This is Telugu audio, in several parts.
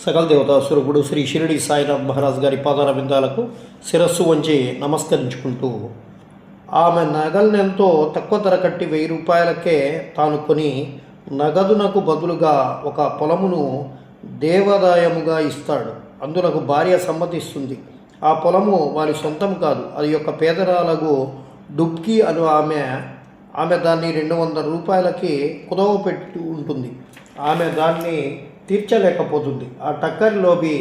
సకల దేవతా స్వరూపుడు శ్రీ షిరిడి సాయినాథ్ మహారాజ్ గారి పాదాల బిందాలకు శిరస్సు వంచి నమస్కరించుకుంటూ ఆమె నగలనెంతో తక్కువ ధర కట్టి 1000 రూపాయలకే తాను కొని నగదునకు బదులుగా ఒక పొలమును దేవాదాయముగా ఇస్తాడు. అందులకు భార్య సమ్మతిస్తుంది. ఆ పొలము వారి సొంతం కాదు, అది యొక్క పేదరాలకు డుబ్కి అను ఆమె దాన్ని 200 రూపాయలకి కుదవ పెట్టి ఉంటుంది. ఆమె దాన్ని తీర్చలేకపోతుంది. ఆ టక్కరిలోబి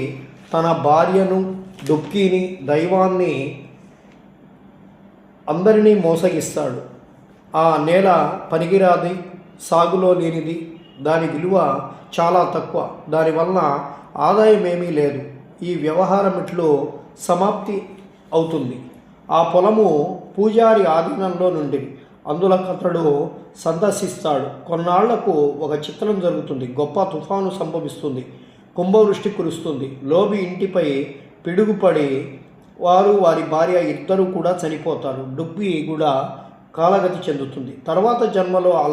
తన భార్యను, డుబ్కీని, దైవాన్ని అందరినీ మోసగిస్తాడు. ఆ నేల పనికిరాది, సాగులో లేనిది, దాని విలువ చాలా తక్కువ, దానివలన ఆదాయం ఏమీ లేదు. ఈ వ్యవహారం ఇట్లో సమాప్తి అవుతుంది. ఆ పొలము పూజారి ఆధీనంలో నుండి అందులో అతడు సందర్శిస్తాడు. కొన్నాళ్లకు ఒక చిత్రం జరుగుతుంది. గొప్ప తుఫాను సంభవిస్తుంది. కుంభవృష్టి కురుస్తుంది. లోబి ఇంటిపై పిడుగుపడి వారి భార్య ఇద్దరు కూడా చనిపోతారు. డుబ్బి కూడా కాలగతి చెందుతుంది. తర్వాత జన్మలో ఆ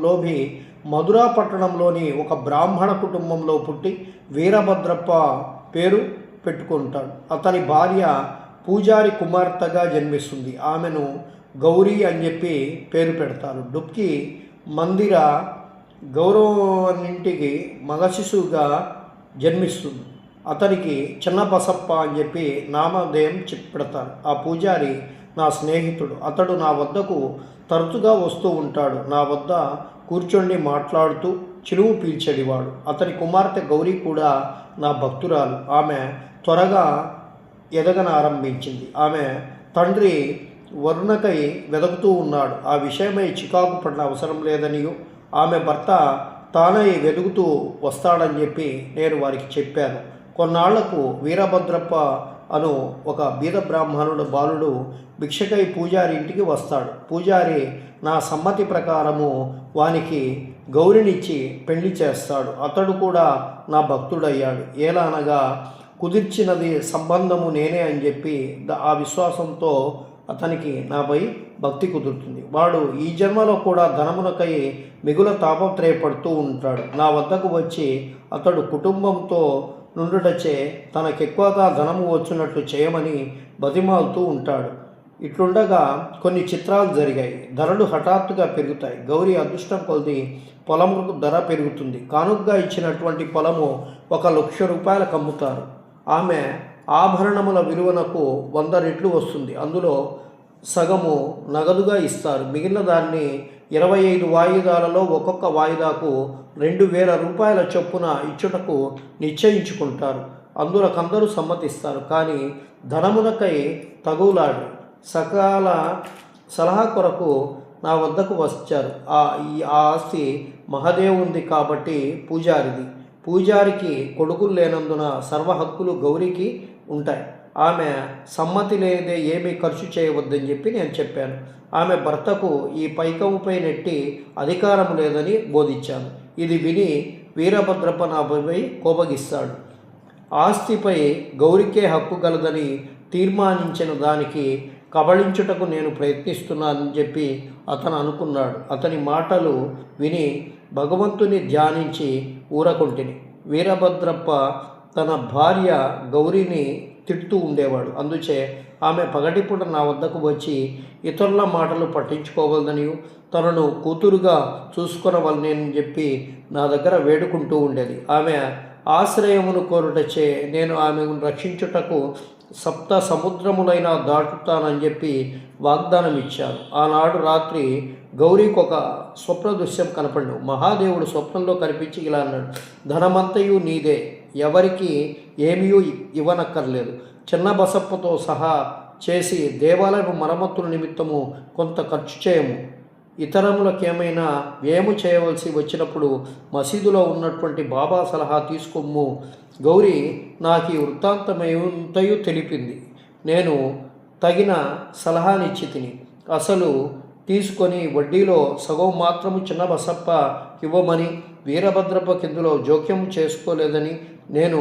లోబి మధురా పట్టణంలోని ఒక బ్రాహ్మణ కుటుంబంలో పుట్టి వీరభద్రప్ప పేరు పెట్టుకుంటాడు. అతని భార్య పూజారి కుమార్తెగా జన్మిస్తుంది. ఆమెను గౌరీ అని చెప్పి పేరు పెడతారు. డుబ్కి మందిర గౌరవాన్నింటికి మగ శిశువుగా జన్మిస్తుంది. అతనికి చిన్న బసప్ప అని చెప్పి నామధేయం పెడతారు. ఆ పూజారి నా స్నేహితుడు. అతడు నా వద్దకు తరచుగా వస్తూ ఉంటాడు. నా వద్ద కూర్చొని మాట్లాడుతూ చిలుము పీల్చేవాడు. అతని కుమార్తె గౌరీ కూడా నా భక్తురాలు. ఆమె త్వరగా ఎదగనారంభించింది. ఆమె తండ్రి వరుణకై వెతుకుతూ ఉన్నాడు. ఆ విషయమై చికాకు పడిన అవసరం లేదనియు, ఆమె భర్త తానై వెతుకుతూ వస్తాడని చెప్పి నేను వారికి చెప్పాను. కొన్నాళ్లకు వీరభద్రప్ప అను ఒక బీద బ్రాహ్మణుడు బాలుడు భిక్షకై పూజారి ఇంటికి వస్తాడు. పూజారి నా సమ్మతి ప్రకారము వానికి గౌరినిచ్చి పెళ్లి చేస్తాడు. అతడు కూడా నా భక్తుడయ్యాడు. ఎలా అనగా కుదిర్చినది సంబంధము నేనే అని చెప్పి ఆ విశ్వాసంతో అతనికి నాపై భక్తి కుదురుతుంది. వాడు ఈ జన్మలో కూడా ధనమునకై మిగుల తాపత్రయపడుతూ ఉంటాడు. నా వద్దకు వచ్చి అతడు కుటుంబంతో నుండుటచే తనకెక్కువగా ధనము వచ్చినట్లు చేయమని బతిమాలుతూ ఉంటాడు. ఇట్లుండగా కొన్ని చిత్రాలు జరిగాయి. ధరలు హఠాత్తుగా పెరుగుతాయి. గౌరీ అదృష్టం కొలది పొలముకు ధర పెరుగుతుంది. కానుకగా ఇచ్చినటువంటి పొలము 1,00,000 రూపాయలకు అమ్ముతారు. ఆమె ఆభరణముల విలువనకు 100 రెట్లు వస్తుంది. అందులో సగము నగదుగా ఇస్తారు. మిగిలిన దాన్ని 25 వాయిదాలలో ఒక్కొక్క వాయిదాకు 2,000 రూపాయల చొప్పున ఇచ్చుటకు నిశ్చయించుకుంటారు. అందులకందరూ సమ్మతిస్తారు. కానీ ధనమునకై తగులాడి సకాల సలహా కొరకు నా వద్దకు వచ్చారు. ఈ ఆస్తి మహాదేవుంది కాబట్టి పూజారిది. పూజారికి కొడుకులు లేనందున సర్వ హక్కులు గౌరీకి ఉంటాయి. ఆమె సమ్మతి లేదే ఏమీ ఖర్చు చేయవద్దని చెప్పి నేను చెప్పాను. ఆమె భర్తకు ఈ పైకముపై నెట్టి అధికారం లేదని బోధించాను. ఇది విని వీరభద్రప్ప నాపై కోపగిస్తాడు. ఆస్తిపై గౌరికే హక్కు కలదని తీర్మానించిన దానికి కబళించుటకు నేను ప్రయత్నిస్తున్నానని చెప్పి అతను అనుకున్నాడు. అతని మాటలు విని భగవంతుని ధ్యానించి ఊరకొంటిని. వీరభద్రప్ప తన భార్య గౌరీని తిడుతూ ఉండేవాడు. అందుచే ఆమె పగటిపూట నా వద్దకు వచ్చి ఇతరుల మాటలు పట్టించుకోవలదని, తనను కూతురుగా చూసుకొనవలనని చెప్పి నా దగ్గర వేడుకుంటూ ఉండేది. ఆమె ఆశ్రయమును కోరుటచే నేను ఆమెను రక్షించుటకు 7 సముద్రములైనా దాటుతానని చెప్పి వాగ్దానం ఇచ్చాను. ఆనాడు రాత్రి గౌరీకి ఒక స్వప్న దృశ్యం కనపడి మహాదేవుడు స్వప్నంలో కనిపించి ఇలా అన్నాడు: ధనమంతయు నీదే, ఎవరికి ఏమీ ఇవ్వనక్కర్లేదు. చిన్న బసప్పతో సహా చేసి దేవాలయ మరమ్మతుల నిమిత్తము కొంత ఖర్చు చేయము. ఇతరములకేమైనా వ్యయము చేయవలసి వచ్చినప్పుడు మసీదులో ఉన్నటువంటి బాబా సలహా తీసుకోము. గౌరీ నాకు ఈ వృత్తాంతమంతయు తెలిపింది. నేను తగిన సలహానిచ్చి తిని అసలు తీసుకొని వడ్డీలో సగం మాత్రము చిన్న బసప్ప ఇవ్వమని, వీరభద్రప్ప కిందులో జోక్యం చేసుకోలేదని నేను